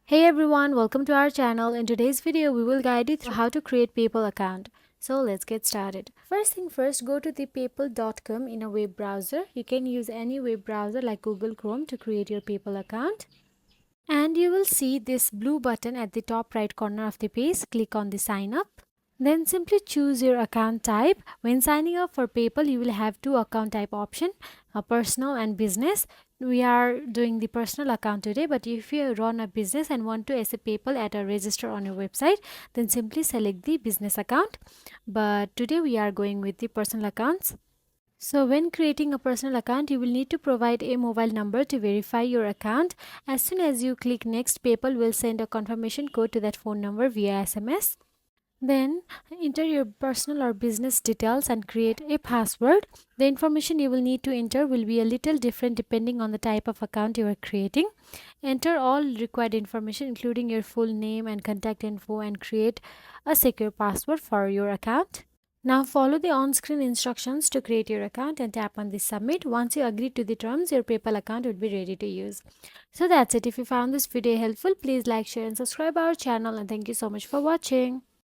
Hey everyone, welcome to our channel. In today's video, we will guide you through how to create PayPal account. So let's get started. First thing first, go to the paypal.com in a web browser. You can use any web browser like Google Chrome to create your PayPal account. And you will see this blue button at the top right corner of the page. Click on the sign up. Then simply choose your account type. When signing up for PayPal, you will have two account type option, personal and business. We are doing the personal account today, but if you run a business and want to accept PayPal at a register on your website, then simply select the business account. But today we are going with the personal accounts. So when creating a personal account, you will need to provide a mobile number to verify your account. As soon as you click next, PayPal will send a confirmation code to that phone number via SMS. Then enter your personal or business details and create a password. The information you will need to enter will be a little different depending on the type of account you are creating. Enter all required information including your full name and contact info and create a secure password for your account. Now follow the on-screen instructions to create your account and tap on the submit. Once you agree to the terms, your PayPal account will be ready to use. So that's it. If you found this video helpful, please like, share and subscribe our channel, and thank you so much for watching.